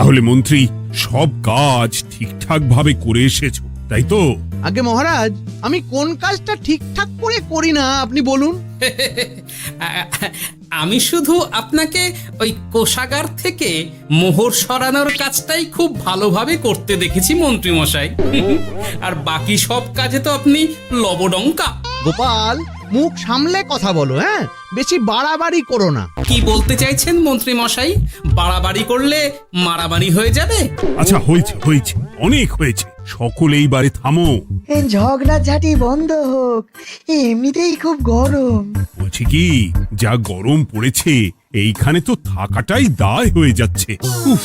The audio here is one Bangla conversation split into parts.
তাহলে মন্ত্রী সব কাজ ঠিকঠাক ভাবে করে এসেছো, তাই তো? আগে মহারাজ, আমি কোন কাজটা ঠিকঠাক করে করি না আপনি বলুন। আমি শুধু আপনাকে ওই কোষাগার থেকে মোহর সরানোর কাজটাই খুব ভালোভাবে করতে দেখেছি মন্ত্রী মশাই। আর বাকি সব কাজে তো আপনি লবডঙ্কা। গোপাল, মুখ সামলে কথা বলো, হ্যাঁ? বেশি বাড়াবাড়ি করো না। কি বলতে চাইছেন মন্ত্রী মশাই? বাড়াবাড়ি করলে মারামারি হয়ে যাবে। আচ্ছা, হয়েছে হয়েছে, অনেক হয়েছে, সকলে এইবারে থামো। ঝগড়াঝাটি বন্ধ হোক, এমনিতেই খুব গরম। বলছি কি, যা গরম পড়েছে এইখানে তো থাকাটাই দায় হয়ে যাচ্ছে। উফ,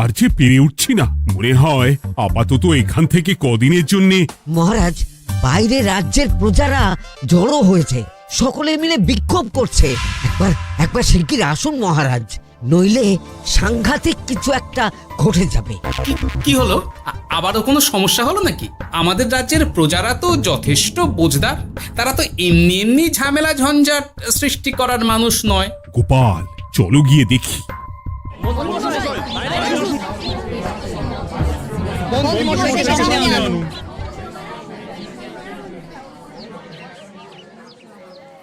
আর যে পেরে উঠছি না। মনে হয় আপাতত এখান থেকে কদিনের জন্যে। মহারাজ, বাইরে রাজ্যের প্রজারা জড়ো হয়েছে, সকলে মিলে বিক্ষোভ করছে। একবার শিগগির আসুন মহারাজ, নইলে সাংঘাতিক কিছু একটা ঘটে যাবে। কি হলো? আবারও কোনো সমস্যা হলো নাকি? আমাদের রাজ্যের প্রজারা তো যথেষ্ট বোঝদার, তারা তো এমনি এমনি ঝামেলা ঝঞ্ঝাট সৃষ্টি করার মানুষ নয়। গোপাল, চলো গিয়ে দেখি।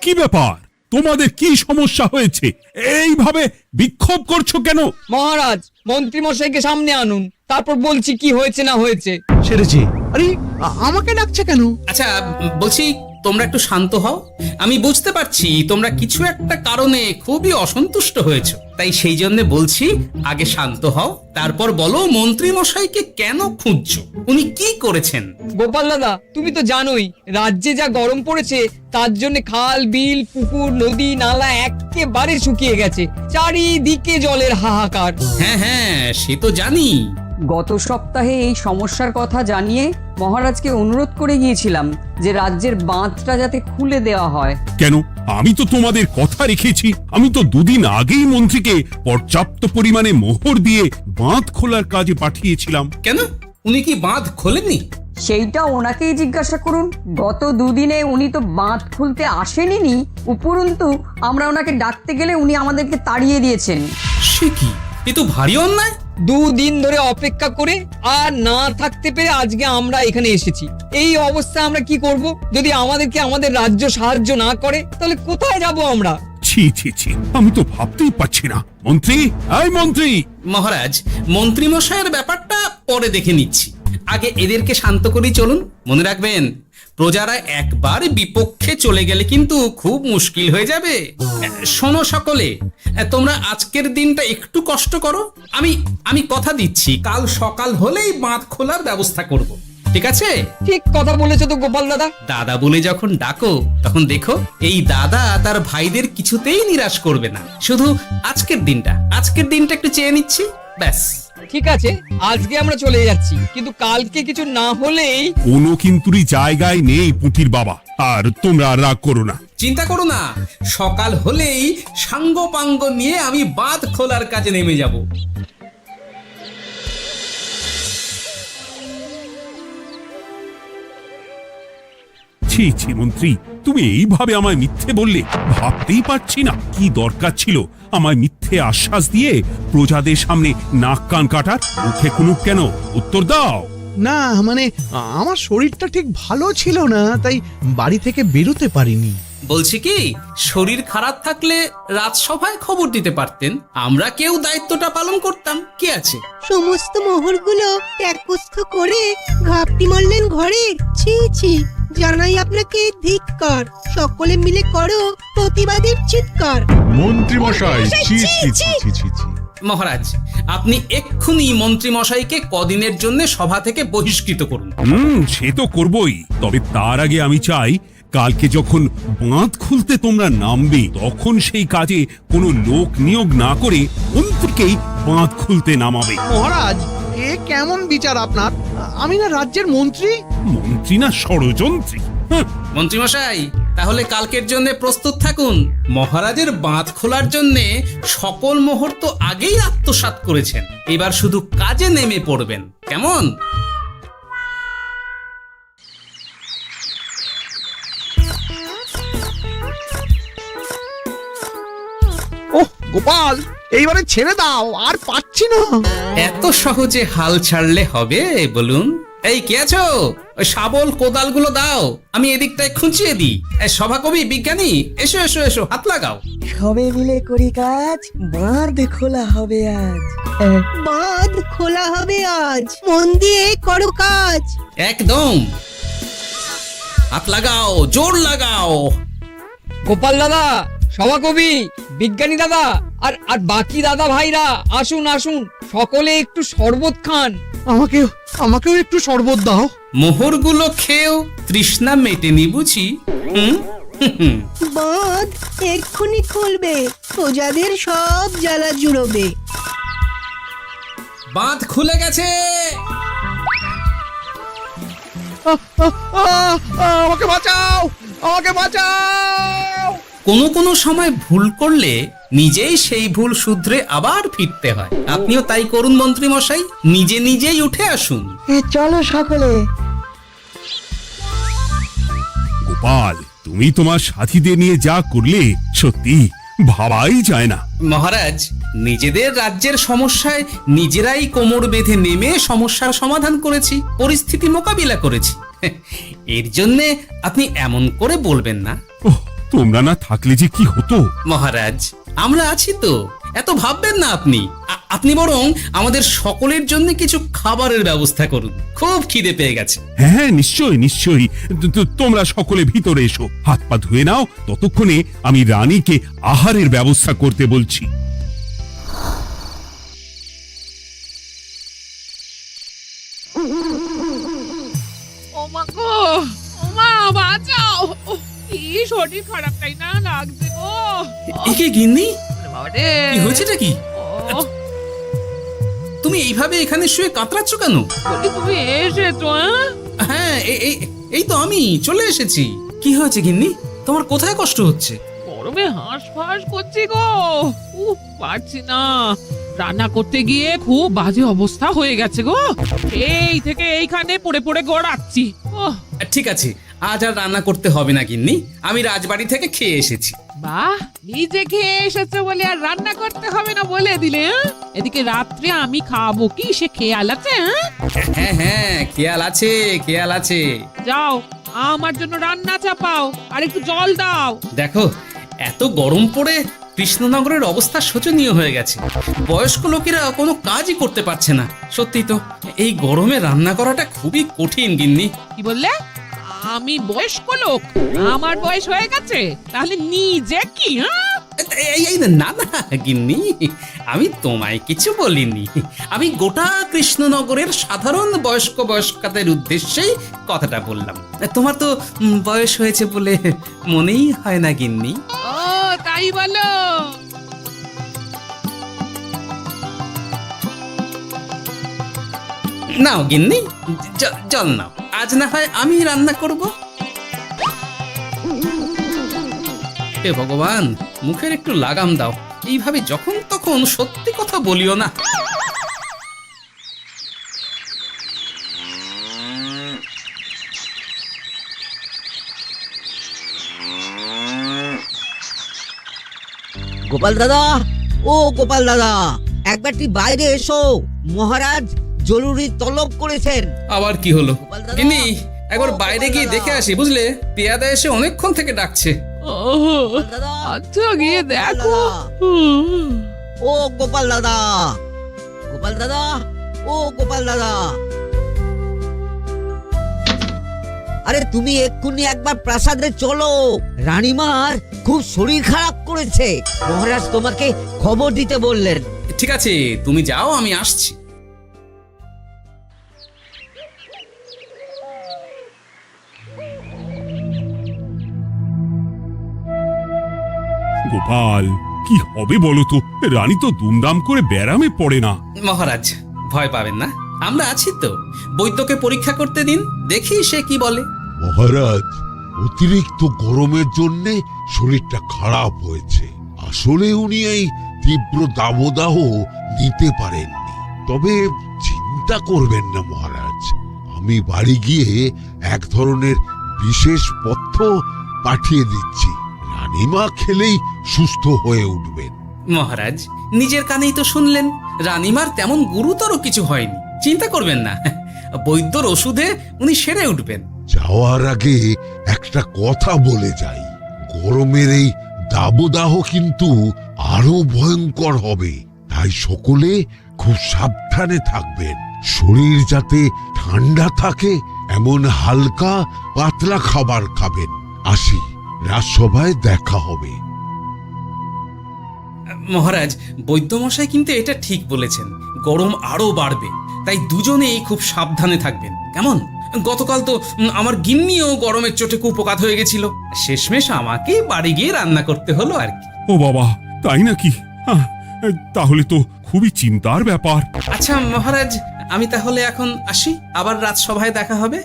কি ব্যাপার, তোমাদের কি সমস্যা হয়েছে? এইভাবে বিক্ষোভ করছো কেন? মহারাজ, মন্ত্রী মশাইকে সামনে আনুন, তারপর বলছি কি হয়েছে না হয়েছে। সেরেছে। আরে, আমাকে ডাকছে কেন? আচ্ছা, বলছি তোমরা একটু শান্ত হও। আমি বুঝতে পারছি তোমরা কিছু একটা কারণে খুবই অসন্তুষ্ট হয়েছো, তাই সেই জন্য বলছি আগে শান্ত হও, তারপর বলো মন্ত্রী মশাইকে কেন খুঁজছো, উনি কি করেছেন? গোপাল দাদা, তুমি তো জানোই রাজ্যে যা গরম পড়েছে, তার জন্য খাল বিল পুকুর নদী নালা একেবারে শুকিয়ে গেছে, চারিদিকে জলের হাহাকার। হ্যাঁ হ্যাঁ, সে তো জানি। গত সপ্তাহে এই সমস্যার কথা জানিয়ে মহারাজকে অনুরোধ করে গিয়েছিলাম যে রাজ্যের বাঁধটা যাতে খুলে দেওয়া হয়। কেন? আমি তো তোমাদের কথা রেখেছি। আমি তো দুদিন আগেই মন্ত্রীকে পর্যাপ্ত পরিমাণে মোহর দিয়ে বাঁধ খোলার কাজে পাঠিয়েছিলাম। কেন, উনি কি বাঁধ খোলেননি? সেইটা ওনাকেই জিজ্ঞাসা করুন। গত দুদিনে উনি তো বাঁধ খুলতে আসেনি, উপরন্তু আমরা ওনাকে ডাকতে গেলে উনি আমাদেরকে তাড়িয়ে দিয়েছেন। সে কি, এ তো ভারী অন্যায়। দুদিন ধরে অপেক্ষা করে আর না থাকতে পেরে আজকে আমরা এখানে এসেছি। এই অবস্থায় আমরা কি করব? যদি আমাদেরকে আমাদের রাজ্য সাহায্য না করে, তাহলে কোথায় যাব আমরা? ছি ছি ছি, আমি তো ভাবতেই পারছি না। মন্ত্রী, এই মন্ত্রী। মহারাজ, মন্ত্রী মশাইয়ের ব্যাপারটা পরে দেখে নিচ্ছি, আগে এদেরকে শান্ত করেই চলুন। মনে রাখবেন, প্রজারা একবার বিপক্ষে চলে গেলে কিন্তু খুব মুশকিল হয়ে যাবে। শোনো সকলে, তোমরা আজকের দিনটা একটু কষ্ট করো। আমি কথা দিচ্ছি, কাল সকাল হলেই বাঁধ খোলার ব্যবস্থা করব, ঠিক আছে? ঠিক কথা বলেছো তো গোপাল দাদা। দাদা বলে যখন ডাকো, তখন দেখো এই দাদা তার ভাইদের কিছুতেই নিরাশ করবে না। শুধু আজকের দিনটা একটু চেয়ে নিচ্ছি, ব্যাস। ঠিক আছে, আজকে আমরা চলে যাচ্ছি, কিন্তু কালকে কিছু না হলেই। কোনো কিন্তুরই জায়গায় নেই পুঁটির বাবা। আর তোমরা রাগ করো না। চিন্তা করো না, সকাল হলেই সাঙ্গ পাঙ্গ নিয়ে আমি বাঁধ খোলার কাজে নেমে যাব। ছি ছি মন্ত্রী, তুমি এইভাবে আমায় মিথ্যে বললে। ভাবতেই পারছি না কি দরকার ছিল আমায় মিথ্যে আশ্বাস দিয়ে প্রজাদের সামনে নাক কান কাটার। মুখে কুলুপ কেন? উত্তর দাও। না মানে, আমার শরীরটা ঠিক ভালো ছিল না, তাই বাড়ি থেকে বেরোতে পারিনি। বলছি কি, শরীর খারাপ থাকলে রাজসভায় খবর দিতে পারতেন, আমরা কেউ দায়িত্বটা পালন করতাম, কি আছে? সমস্ত মোহরগুলো একস্থ করে ঘাপটি মারলেন ঘরে। ছি ছি, জানাই আপনাকে ধিক্কার। সকলে মিলে করো প্রতিবাদের চিৎকার। মন্ত্রী মশাই, ছি ছি ছি ছি ছি ছি। মহারাজ, আপনি এক্ষুনি মন্ত্রী মশাইকে কদিনের জন্য সভা থেকে বহিষ্কৃত করুন। সে তো করবই, তবে তার আগে আমি চাই কালকে যখন বাঁধ খুলতে তোমরা নামবে, তখন সেই কাজে কোনো লোক নিয়োগ না করে মন্ত্রীকেই বাঁধ খুলতে নামাবে। মহারাজ, এ কেমন বিচার আপনার? আমি না রাজ্যের মন্ত্রী। মন্ত্রী না ষড়যন্ত্রী। মন্ত্রী মশাই, তাহলে কালকের জন্য প্রস্তুত থাকুন। মহারাজের বাঁধ খোলার জন্য সকল মোহর তো আগেই আত্মসাৎ করেছেন, এবার শুধু কাজে নেমে পড়বেন, কেমন? ওহ গোপাল, এইবারে ছেড়ে দাও, আর পাচ্ছি না। এত সহজে হাল ছাড়লে হবে বলুন? এই কে আছো? ওই শাবল কোদালগুলো দাও, আমি এদিকটায় খুঁচিয়ে দিই। এই সভাকবি, বিজ্ঞানী, এসো এসো এসো, হাত লাগাও। সবে মিলে করি কাজ, বাঁধ খোলা হবে আজ। বাঁধ খোলা হবে আজ, মন দিয়ে করো কাজ। একদম, হাত লাগাও, জোর লাগাও। গোপাল দাদা, সভাকবি, বিজ্ঞানী দাদা আর আর বাকি দাদা ভাইরা আসুন আসুন, সকলে একটু শরবত খান। আমাকেও একটু শরবত দাও। মোহরগুলো খেয়েও তৃষ্ণা মেটেনি বুঝি? হুম হুম। বাঁধ এক্ষুনি খুলবে, প্রজাদের সব জ্বালা জুড়োবে। বাঁধ খুলে গেছে। আমাকে বাঁচাও, আমাকে বাঁচাও। কোনো কোনো সময় ভুল করলে নিজেই সেই ভুল শুধরে আবার ফিরতে হয়। আপনিও তাই করুন মন্ত্রী মশাই, নিজে নিজেই উঠে আসুন। চলো সকলে। গোপাল, তুমি তোমার সাথীদের নিয়ে যা করলে সত্যি ভাবাই যায় না। মহারাজ, নিজেদের রাজ্যের সমস্যায় নিজেরাই কোমর বেঁধে নেমে সমস্যার সমাধান করেছি, পরিস্থিতি মোকাবিলা করেছি। এর জন্যে আপনি এমন করে বলবেন না। ওহ, তোমরা না থাকলে যে কি হতো। মহারাজ, আমরা আছি তো, এত ভাববেন না আপনি। আপনি বরং আমাদের সকলের জন্য কিছু খাবারের ব্যবস্থা করুন, খুব খিদে পেয়ে গেছে। হ্যাঁ, নিশ্চয়ই নিশ্চয়ই। তোমরা সকলে ভিতরে এসো, হাত পা ধুয়ে নাও। ততক্ষণে আমি রানীকে আহারের ব্যবস্থা করতে বলছি। ওমা গো, ওমা বাঁচাও, কি শরীর খারাপটাই না লাগছে গো। একে গিন্নি, বাবারে, কি হয়েছেটা কি? তুমি এইভাবে এখানে শুয়ে কাতরাচ্ছ কেন? বলি তুমি এসেছো? হ্যাঁ, এই তো আমি চলে এসেছি। কি হয়েছে গিন্নি? তোমার কোথায় কষ্ট হচ্ছে? গরমে হাঁসফাঁস করছি গো, পারছি না। রান্না করতে গিয়ে খুব বাজে অবস্থা হয়ে গেছে গো, এই থেকে এইখানে পড়ে পড়ে গড়াচ্ছি। ঠিক আছে, আজ আর রান্না করতে হবে না গিন্নি, আমি রাজবাড়ি থেকে খেয়ে এসেছি। বাহ, নিজে খেয়ে এসেছো বলে আর রান্না করতে হবে না বলে দিলে? এদিকে রাত্রে আমি খাবো কি, সে খেয়াল আছে? হ্যাঁ হ্যাঁ, খেয়াল আছে, খেয়াল আছে। যাও, আমার জন্য রান্না চাপাও আর একটু জল দাও। দেখো, এত গরম পড়ে কৃষ্ণনগরের অবস্থা শোচনীয় হয়ে গেছে। বয়স্ক লোকেরা কোনো কাজই করতে পারছে না। সত্যি তো, এই গরমে রান্না করাটা খুবই কঠিন গিন্নি। কি বললে? আমি বয়স্ক লোক? আমার বয়স হয়ে গেছে, তাহলে নিজে কি? না না গিন্নি, আমি তোমায় কিছু বলিনি। আমি গোটা কৃষ্ণনগরের সাধারণ বয়স্কাদের উদ্দেশ্যেই কথাটা বললাম। তোমার তো বয়স হয়েছে বলে মনেই হয় না গিন্নি। ও তাই বলো? নাও গিন্নি, জল নাও। আজ না হয় আমি রান্না করব। হে ভগবান, মুখের একটু লাগাম দাও। এইভাবে যখন তখন সত্যি কথা বলিও না। গোপাল দাদা, ও গোপাল দাদা, একবারটি বাইরে এসো, মহারাজ জরুরি তলব করেছেন। আবার কি হলো গোপাল দাদা, গিন্নি? একবার ও বাইরে গিয়ে গোপাল দেখে দাদা। আসি, বুঝলে? পেয়াদা এসে অনেকক্ষণ থেকে ডাকছে। গোপাল দাদা, আচ্ছা, গিয়ে গোপাল দেখো। দাদা, ও গোপাল দাদা, গোপাল দাদা, ও গোপাল দাদা, আরে তুমি এক্ষুনি একবার প্রাসাদে চলো, রানীমার খুব শরীর খারাপ করেছে, মহারাজ তোমাকে খবর দিতে বললেন। ঠিক আছে, তুমি যাও, আমি আসছি। গোপাল, কি হবে বলো তো? রানী তো দুমদাম করে ব্যারামে পড়ে না। মহারাজ, ভয় পাবেন না, আমরা আছি তো। বৈদ্যকে পরীক্ষা করতে দিন, দেখি সে কি বলে। মহারাজ, অতিরিক্ত গরমের জন্য শরীরটা খারাপ হয়েছে। আসলে উনি এই তীব্র দাবদাহ নিতে পারেননি। তবে চিন্তা করবেন না মহারাজ, আমি বাড়ি গিয়ে এক ধরনের বিশেষ পথ্য পাঠিয়ে দিচ্ছি। রানীমা খেলেই সুস্থ হয়ে উঠবেন। মহারাজ নিজের কানেই তো শুনলেন, রানীমার তেমন গুরুতর কিছু হয়নি, চিন্তা করবেন না। বৈদ্যর ওষুধে উনি সেরে উঠবেন। যাওয়ার আগে একটা কথা বলে যাই, গরমের এই দাবদাহ কিন্তু আরো ভয়ঙ্কর হবে, তাই সকলে খুব সাবধানে থাকবেন। শরীর যাতে ঠান্ডা থাকে এমন হালকা পাতলা খাবার খাবেন। আসি, রাজসভায় দেখা হবে। মহারাজ, বৈদ্যমশাই কিন্তু এটা ঠিক বলেছেন, গরম আরো বাড়বে, তাই দুজনেই খুব সাবধানে থাকবেন, কেমন? গতকাল তো আমার গিন্নিও গরমের চোটে কুপকাত হয়ে গেছিল, শেষমেশ আমাকে বাড়ি গিয়ে রান্না করতে হলো আর কি। ও বাবা, তাই নাকি? তাহলে তো খুবই চিন্তার ব্যাপার। আচ্ছা মহারাজ, আমি তাহলে এখন আসি, আবার রাজসভায় দেখা হবে।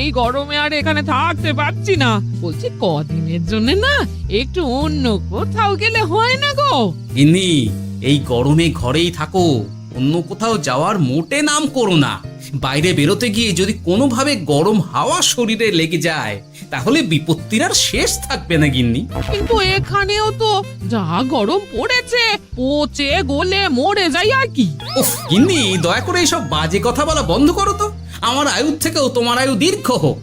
এই গরমে আর এখানে থাকতে পারছি না, বলছি কদিনের জন্য না একটু অন্য কোথাও গেলে হয় না গো? গিন্নি, এই গরমে ঘরেই থাকো, অন্য কোথাও যাওয়ার মোটে নাম করো না। বাইরে বেরোতে গিয়ে যদি কোনোভাবে গরম হাওয়া শরীরে লেগে যায় তাহলে বিপত্তির আর শেষ থাকবে না গিন্নি। কিন্তু এখানেও তো যা গরম পড়েছে, পচে গলে মরে যাই আর কি। উফ গিন্নি, দয়া করে এইসব বাজে কথা বলা বন্ধ করো তো, আমার আয়ুর থেকেও তোমার আয়ু দীর্ঘ হোক।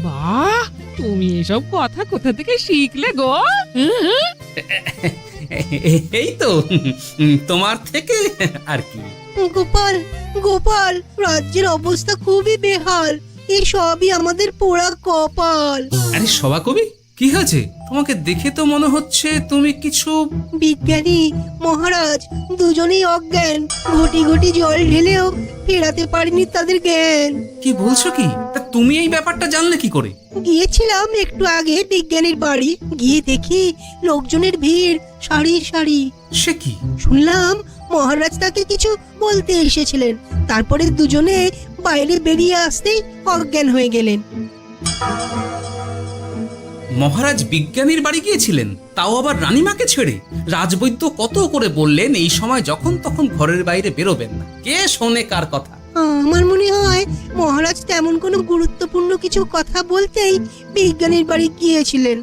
বাহ, তুমি এসব কথা কোথা থেকে শিখলে গো? এই তো তোমার থেকে আর কি। গোপাল, গোপাল, রাজ্যের অবস্থা খুবই বেহাল। এই সবই আমাদের পোড়া কপাল। আরে সভা কবি, কি হয়েছে? তোমাকে দেখে তো মনে হচ্ছে তুমি কিছু। বিজ্ঞানী মহারাজ দুজনেই অজ্ঞান, ঘটি ঘটি জল ঢেলেও ফেরাতে পারেনি তাদের জ্ঞান। কি বলছো কি? তা তুমি এই ব্যাপারটা জানলে কি করে? গিয়েছিলাম একটু আগে বিজ্ঞানীর বাড়ি, গিয়ে দেখি লোকজনের ভিড় সারি সারি। সে কি? শুনলাম মহারাজ তাকে কিছু বলতে এসেছিলেন, তারপরে দুজনে বাইরে বেরিয়ে আসতেই অজ্ঞান হয়ে গেলেন। মহারাজ বিজ্ঞানীর বাড়ি গিয়েছিলেন, তাও আবার রানীমাকে ছেড়ে? রাজবৈদ্য কত করে বললেন এই সময় যখন তখন ঘরের বাইরে বেরোবেন না, কে শোনে কার কথা? আমার মনে হয় মহারাজ তেমন কোনো গুরুত্বপূর্ণ কিছু কথা বলতেই বিজ্ঞানীর বাড়ি গিয়েছিলেন।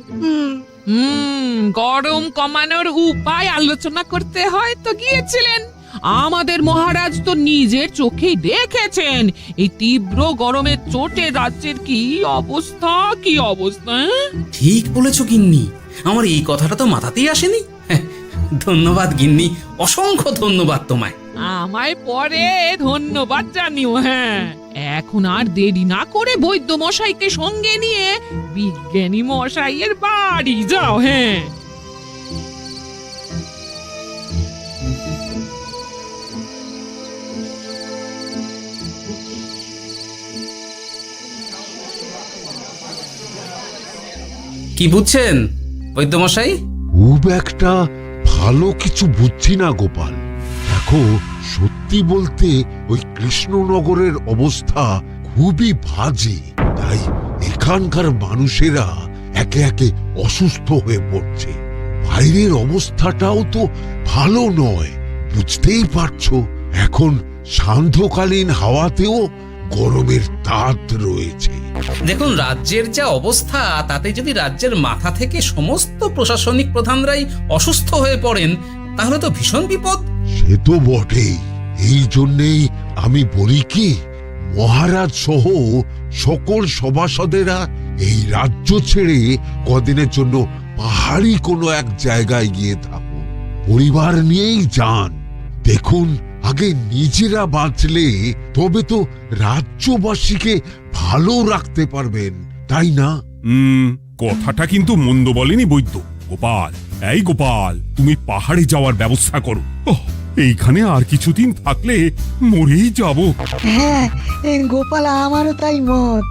গরম কমানোর উপায় আলোচনা করতে হয় তো গিয়েছিলেন। আমাদের মহারাজ তো নিজের চোখেই দেখেছেন এই তীব্র গরমের চোটে রাজ্যের কি অবস্থা, কি অবস্থা। ঠিক বলেছো গিন্নি, আমার এই কথাটা তো মাথাতেই আসেনি। ধন্যবাদ গিন্নি, অসংখ্য ধন্যবাদ তোমায়। আমায় পরে ধন্যবাদ জানিও। হ্যাঁ, এখন আর দেরি না করে বৈদ্য মশাইকে সঙ্গে নিয়ে বিজ্ঞানী মশাইয়ের বাড়ি যাও। হ্যাঁ, কি বুঝছেন বৈদ্যমশাই? খুব একটা ভালো কিছু বুঝছি না গোপাল। দেখো, সত্যি বলতে ওই কৃষ্ণনগরের অবস্থা খুবই বাজে, তাই এখানকার মানুষেরা একে একে অসুস্থ হয়ে পড়ছে। বাইরের অবস্থাটাও তো ভালো নয়, বুঝতেই পারছো। এখন সান্ধ্যকালীন হাওয়াতেও গরমের তাত রয়েছে। দেখুন, রাজ্যের যা অবস্থা তাতে যদি রাজ্যের মাথা থেকে সমস্ত প্রশাসনিক প্রধানরাই অসুস্থ হয়ে পড়েন তাহলে তো ভীষণ বিপদ। সে তো বটেই, এই জন্যেই আমি বলি কি, মহারাজ সহ সকল সভাসদেরা এই রাজ্য ছেড়ে কদিনের জন্য পাহাড়ি কোনো এক জায়গায় গিয়ে থাকুন, পরিবার নিয়েই যান। দেখুন, আগে নিজেরা বাঁচলে তবে তো রাজ্যবাসীকে ভালো রাখতে পারবেন, তাই না? কথাটা কিন্তু মন্দ বলেনি বৈদ্য। গোপাল, এই গোপাল, তুমি পাহাড়ে যাওয়ার ব্যবস্থা করো। এইখানে আর কিছুদিন থাকলে মরেই যাব। হ্যাঁ গোপাল, আমারও তাই মত।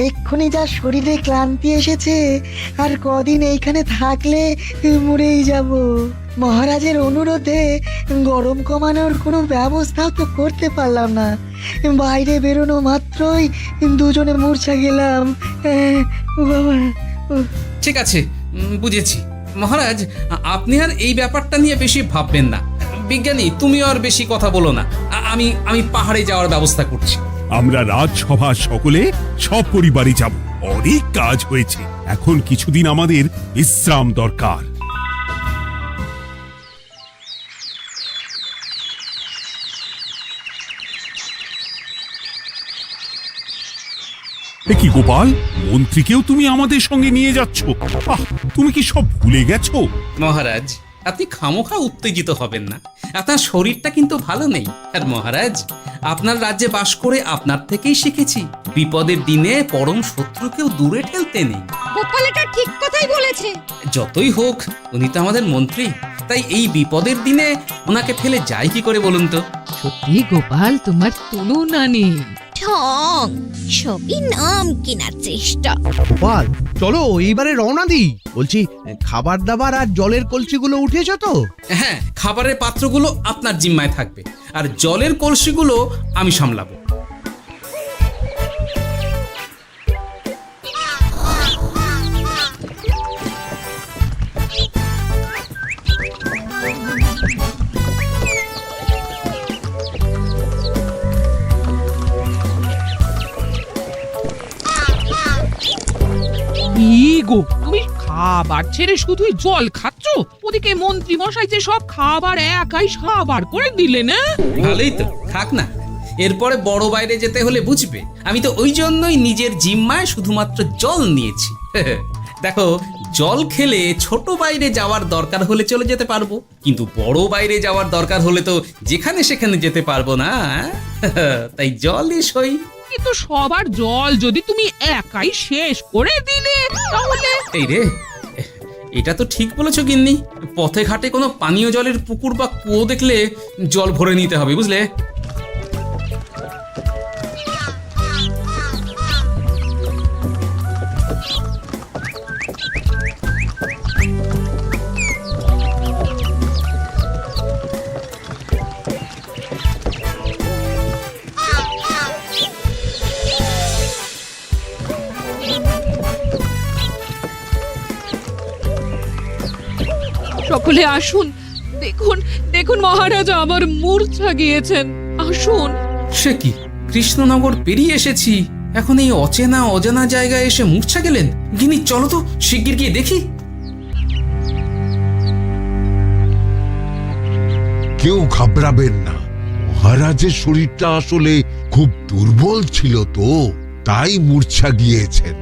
এক্ষুনি যা শরীরে ক্লান্তি এসেছে, আর কদিন এইখানে থাকলে মরেই যাব। মহারাজের অনুরোধে গরম কমানোর কোনো ব্যবস্থাও তো করতে পারলাম না, বাইরে বেরোনো মাত্রই দুজনে মূর্ছা গেলাম। বাবা, ঠিক আছে, বুঝেছি। মহারাজ, আপনি আর এই ব্যাপারটা নিয়ে বেশি ভাববেন না। বিজ্ঞানী, তুমিও আর বেশি কথা বলো না। আমি পাহাড়ে যাওয়ার ব্যবস্থা করছি। আমরা রাজসভা সকলে সব পরিবারে যাব। অনেক কাজ হয়েছে, এখন কিছুদিন আমাদের বিশ্রাম দরকার। এ কি গোপাল, মন্ত্রীকেও তুমি আমাদের সঙ্গে নিয়ে যাচ্ছ? আহ, তুমি কি সব ভুলে গেছো? মহারাজ, আপনি খামোখা উত্তেজিত হবেন না। আপনার শরীরটা কিন্তু ভালো নেই। আর মহারাজ, আপনার রাজ্যে বাস করে আপনার থেকেই শিখেছি বিপদের দিনে পরম শত্রুকেও দূরে ঠেলতে নেই। গোপাল এটা ঠিক কথাই বলেছে। যতই হোক, উনি তো আমাদের মন্ত্রী, তাই এই বিপদের দিনে ওনাকে ফেলে যায় কি করে বলুন তো? সত্যি গোপাল, তোমার তুলনা নেই। ঠং, সবই নাম কেনার চেষ্টা। গোপাল, চলো এইবারে রওনা দিই। বলছি, খাবার দাবার আর জলের কলসিগুলো উঠেছো তো? হ্যাঁ, খাবারের পাত্রগুলো আপনার জিম্মায় থাকবে, আর জলের কলসিগুলো আমি সামলাবো। কি গো, তুমি খাবার ছেড়ে শুধুই জল খাচ্ছ? ওদিকে মন্ত্রী মশাই যে সব খাবার একাই সাবার করে দিলে না? ভালোই তো, থাক না। এরপরে বড় বাইরে যেতে হলে বুঝবে, আমি তো ওই জন্যই নিজের জিম্মায় শুধুমাত্র জল নিয়েছি। দেখো, জল খেলে ছোট বাইরে যাওয়ার দরকার হলে চলে যেতে পারবো, কিন্তু বড় বাইরে যাওয়ার দরকার হলে তো যেখানে সেখানে যেতে পারবো না। তাই জলই সই। কিন্তু সবার জল যদি তুমি একাই শেষ করে দিলে তাহলে? এই রে, এটা তো ঠিক বলেছো গিন্নি। পথে ঘাটে কোনো পানীয় জলের পুকুর বা কুয়ো দেখলে জল ভরে নিতে হবে, বুঝলে? সকলে আসুন, দেখুন দেখুন, মহারাজা আমার মূর্ছা গিয়েছেন। আসুন। সে কি, কৃষ্ণনগর পেরিয়ে এসেছি, এখন এই অচেনা অজানা জায়গায় এসে মূর্ছা গেলেন? গিন্নি, চলো তো শিগগির গিয়ে দেখি। কেউ ঘাবড়াবেন না, মহারাজের শরীরটা আসলে খুব দুর্বল ছিল তো, তাই মূর্ছা গিয়েছেন।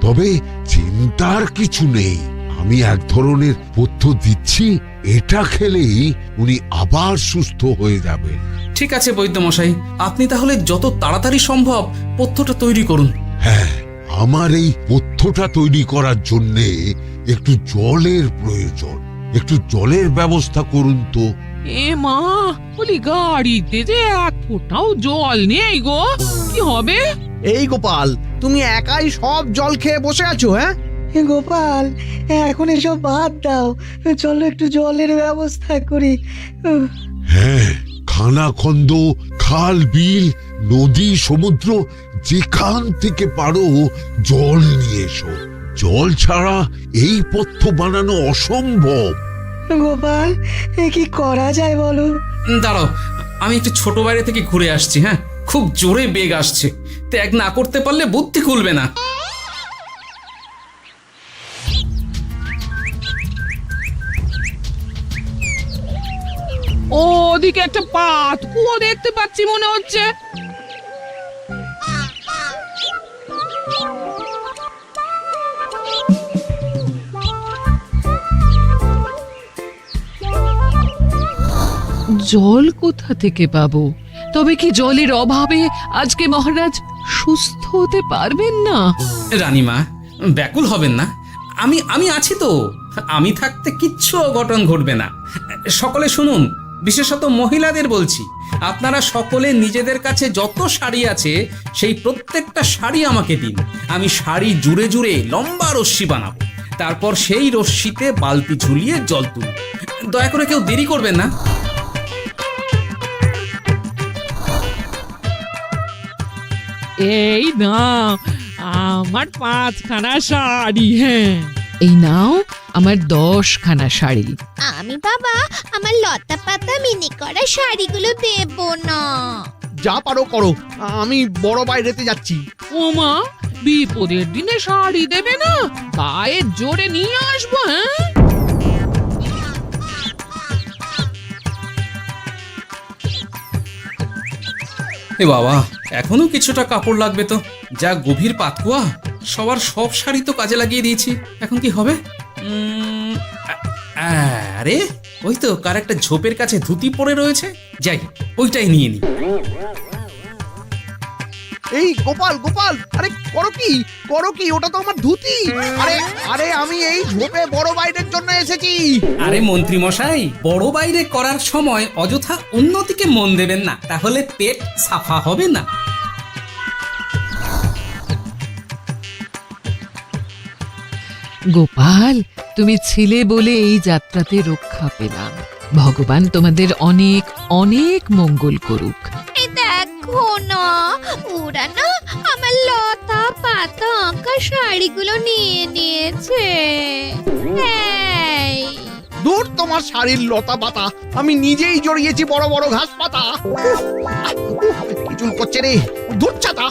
তবে চিন্তার কিছু নেই, আমি এক ধরনের পথ্য দিচ্ছি, এটা খেলেই উনি আবার সুস্থ হয়ে যাবেন। ঠিক আছে বৈদ্য মশাই, আপনি তাহলে যত তাড়াতাড়ি সম্ভব পথ্যটা তৈরি করুন। হ্যাঁ, আমার এই পথ্যটা তৈরি করার জন্যে একটু জলের প্রয়োজন। একটু জলের ব্যবস্থা করুন তো। এ মা, বলি গাড়িতে যে এক ফোঁটাও জল নেই গো, কি হবে? এই গোপাল, তুমি একাই সব জল খেয়ে বসে আছো? হ্যাঁ গোপাল, এখন এসব বাদ দাও, চলো একটু জলের ব্যবস্থা করি। হ্যাঁ, খানাখন্দ, খাল, বিল, নদী, সমুদ্র, যেখান থেকে পারো জল নিয়ে এসো। জল ছাড়া এই পথ্য বানানো অসম্ভব। গোপাল, কি করা যায় বলো? দাঁড়াও, আমি একটু ছোট বাইরে থেকে ঘুরে আসছি। হ্যাঁ, খুব জোরে বেগ আসছে, ত্যাগ না করতে পারলে বুদ্ধি খুলবে না। ওদিকে একটা পাত কুয়ো দেখতে পাচ্ছি মনে হচ্ছে। জল কোথা থেকে পাবো? তবে কি জলের অভাবে আজকে মহারাজ সুস্থ হতে পারবেন না? রানীমা, ব্যাকুল হবেন না, আমি আছি তো। আমি থাকতে কিচ্ছু অঘটন ঘটবে না। সকলে শুনুন, বিশেষত মহিলাদের বলছি, আপনারা সকলে নিজেদের কাছে যত শাড়ি আছে সেই প্রত্যেকটা শাড়ি আমাকে দিন। আমি শাড়ি জুড়ে জুড়ে লম্বা রশ্মি বানাবো, তারপর সেই রশ্মিতে বালতি ঝুলিয়ে জল তুলব। দয়া করে কেউ দেরি করবেন না। এই নাও আমার 5খানা শাড়ি। হ্যাঁ, এই নাও আমার 10খানা শাড়ি। আমি বাবা আমার লতা পাতা মিনি করা শাড়িগুলো দেব না। যা পারো করো, আমি বড় বাইরেতে যাচ্ছি। ও মা, বিপদের দিনে শাড়ি দেবে না? গায়ে জোরে নিয়ে আসবো। হ্যাঁ, এ বাবা, এখনো কিছুটা কাপড় লাগবে তো। যা গভীর পাতকুয়া, সবার সব শাড়ি তো কাজে লাগিয়ে দিয়েছি, এখন কি হবে? আরে ওই তো কার একটা ঝোপের কাছে ধুতি পড়ে রয়েছে, যাই ওইটাই নিয়ে নি। এই গোপাল গোপাল, আরে করো কি ওটা তো আমার ধুতি। আরে আরে আমি এই ঝোপে বড় বাইরের জন্য এসেছি। আরে মন্ত্রী মশাই, বড় বাইরে করার সময় অযথা অন্যদিকে মন দেবেন না, তাহলে পেট সাফা হবে না। গোপাল, তুমি ছিলে বলে এই যাত্রাতে রক্ষা পেলাম। ভগবান তোমাদের অনেক অনেক মঙ্গল করুক। এই দেখো না, ওরা না আমার লতা পাতা আঁকা শাড়িগুলো নিয়ে নিয়েছে। এই দূর তোমার শাড়ির লতা পাতা, আমি নিজেই জড়িয়েছি বড় বড় ঘাস পাতা। কি চুল করছে রে, দূর ছাতা।